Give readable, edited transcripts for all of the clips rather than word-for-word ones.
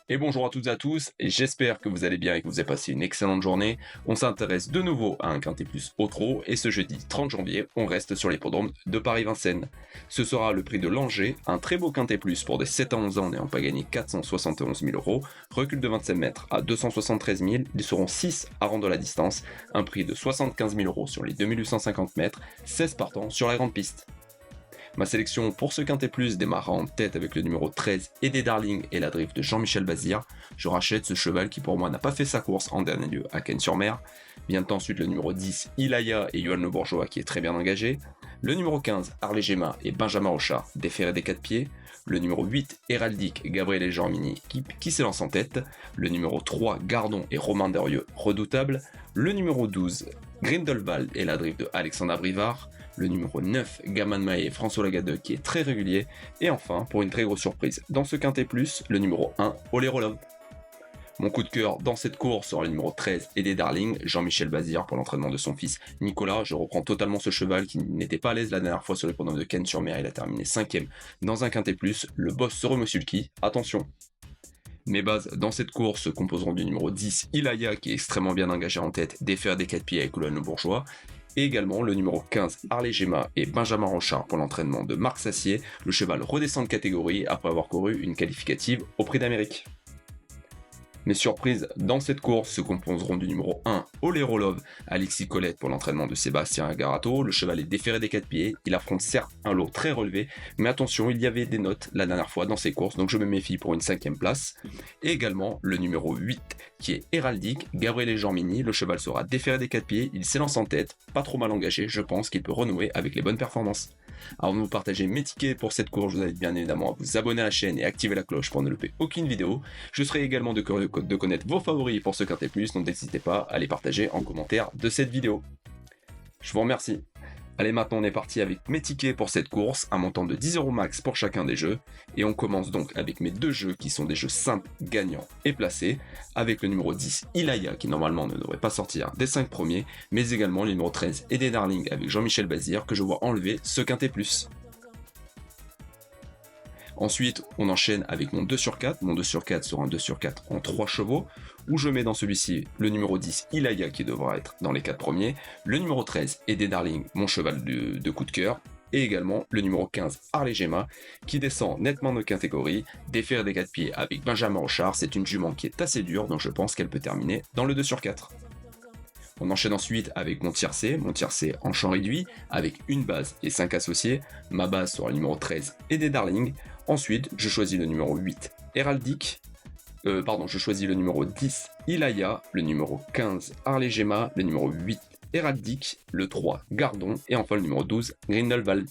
Et bonjour à toutes et à tous, et j'espère que vous allez bien et que vous avez passé une excellente journée. On s'intéresse de nouveau à un quintet plus au trot, et ce jeudi 30 janvier, on reste sur l'hippodrome de Paris-Vincennes. Ce sera le prix de l'Angers, un très beau quintet plus pour des 7 à 11 ans n'ayant pas gagné 471 000 euros, recul de 27 mètres à 273 000, ils seront 6 à rendre la distance, un prix de 75 000 euros sur les 2850 mètres, 16 partants sur la grande piste. Ma sélection pour ce quintet plus démarra en tête avec le numéro 13 Aidé Darling et la drift de Jean-Michel Bazir. Je rachète ce cheval qui pour moi n'a pas fait sa course en dernier lieu à Cannes-sur-Mer. Vient ensuite le numéro 10 Ilaya et Yoann Le Bourgeois qui est très bien engagé. Le numéro 15 Harley Gemma et Benjamin Rochard déféré des 4 pieds. Le numéro 8 Héraldique Gabriel et Jormini qui s'élance en tête. Le numéro 3 Gardon et Romain Derieux redoutable. Le numéro 12 Grindelwald et la drift de Alexandre Brivard. Le numéro 9, Gaman Mae et François Lagadeux qui est très régulier, et enfin, pour une très grosse surprise, dans ce quintet plus, le numéro 1, Olerolov. Mon coup de cœur dans cette course sera le numéro 13, Aidé Darling, Jean-Michel Bazir pour l'entraînement de son fils Nicolas. Je reprends totalement ce cheval qui n'était pas à l'aise la dernière fois sur l'hippodrome de Cannes-sur-Mer, il a terminé 5ème dans un quintet plus, le boss sera Sulky, attention. Mes bases dans cette course se composeront du numéro 10, Ilaya qui est extrêmement bien engagé en tête, défaire des 4 pieds avec Yoann Le Bourgeois, et également le numéro 15 Harley Gemma et Benjamin Rochard pour l'entraînement de Marc Sassier. Le cheval redescend de catégorie après avoir couru une qualificative au Prix d'Amérique. Mes surprises dans cette course se composeront du numéro 1 Olerolov, Alexis Colette pour l'entraînement de Sébastien Garato. Le cheval est déféré des 4 pieds, il affronte certes un lot très relevé, mais attention, il y avait des notes la dernière fois dans ces courses, donc je me méfie pour une 5ème place. Et également le numéro 8 qui est Héraldique, Gabriel et Jormini. Le cheval sera déféré des 4 pieds, il s'élance en tête, pas trop mal engagé, je pense qu'il peut renouer avec les bonnes performances. Avant de vous partager mes tickets pour cette course, je vous invite bien évidemment à vous abonner à la chaîne et activer la cloche pour ne louper aucune vidéo. Je serai également curieux de connaître vos favoris pour ce quintet plus, donc n'hésitez pas à les partager en commentaire de cette vidéo. Je vous remercie. Allez, maintenant on est parti avec mes tickets pour cette course, un montant de 10 € max pour chacun des jeux, et on commence donc avec mes deux jeux qui sont des jeux simples, gagnants et placés, avec le numéro 10 Ilaya qui normalement ne devrait pas sortir des 5 premiers, mais également le numéro 13 Aidé Darling avec Jean-Michel Bazir que je vois enlever ce quintet plus. Ensuite, on enchaîne avec mon 2 sur 4. Mon 2 sur 4 sera un 2 sur 4 en 3 chevaux, où je mets dans celui-ci le numéro 10, Ilaya, qui devra être dans les 4 premiers, le numéro 13, Aidé Darling, mon cheval de coup de cœur, et également le numéro 15, Harley Gemma, qui descend nettement de catégorie, déféré des 4 pieds avec Benjamin Rochard. C'est une jument qui est assez dure, donc je pense qu'elle peut terminer dans le 2 sur 4. On enchaîne ensuite avec mon tiercé en champ réduit, avec une base et 5 associés. Ma base sera le numéro 13, Aidé Darling. Ensuite, je choisis le numéro 8, Héraldique. Je choisis le numéro 10, Ilaya, le numéro 15, Harley Gemma, le numéro 8, Héraldique, le 3, Gardon, et enfin le numéro 12, Grindelwald.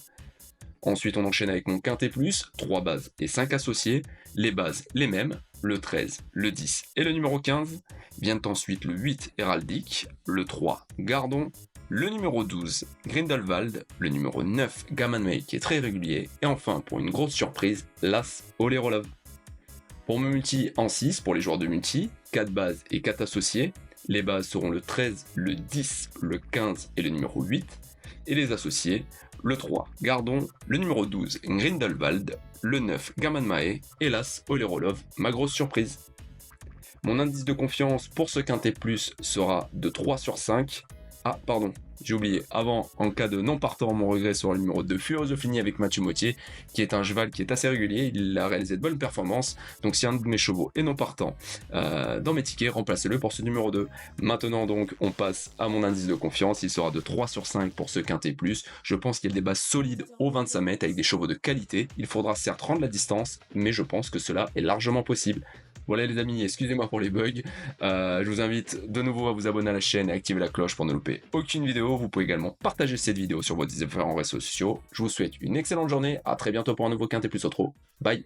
Ensuite, on enchaîne avec mon quintet plus, 3 bases et 5 associés. Les bases, les mêmes, le 13, le 10 et le numéro 15. Vient ensuite le 8, Héraldique, le 3, Gardon, le numéro 12, Grindelwald, le numéro 9, Gaman Mae qui est très régulier, et enfin, pour une grosse surprise, l'As Olerolov. Pour mon multi en 6, pour les joueurs de multi, 4 bases et 4 associés, les bases seront le 13, le 10, le 15 et le numéro 8, et les associés, le 3, Gardon, le numéro 12, Grindelwald, le 9, Gaman Mae, et l'As Olerolov, ma grosse surprise. Mon indice de confiance pour ce quintet plus sera de 3 sur 5. Ah, pardon, j'ai oublié. Avant, en cas de non partant, mon regret sera le numéro 2, Furioso Fini avec Mathieu Mottier, qui est un cheval qui est assez régulier. Il a réalisé de bonnes performances. Donc, si un de mes chevaux est non partant dans mes tickets, remplacez-le pour ce numéro 2. Maintenant, donc, on passe à mon indice de confiance. Il sera de 3 sur 5 pour ce quintet plus. Je pense qu'il y a des bases solides au 25 mètres avec des chevaux de qualité. Il faudra certes rendre la distance, mais je pense que cela est largement possible. Voilà les amis, excusez-moi pour les bugs. Je vous invite de nouveau à vous abonner à la chaîne et à activer la cloche pour ne louper aucune vidéo. Vous pouvez également partager cette vidéo sur vos différents réseaux sociaux. Je vous souhaite une excellente journée, à très bientôt pour un nouveau quintet plus au trot. Bye.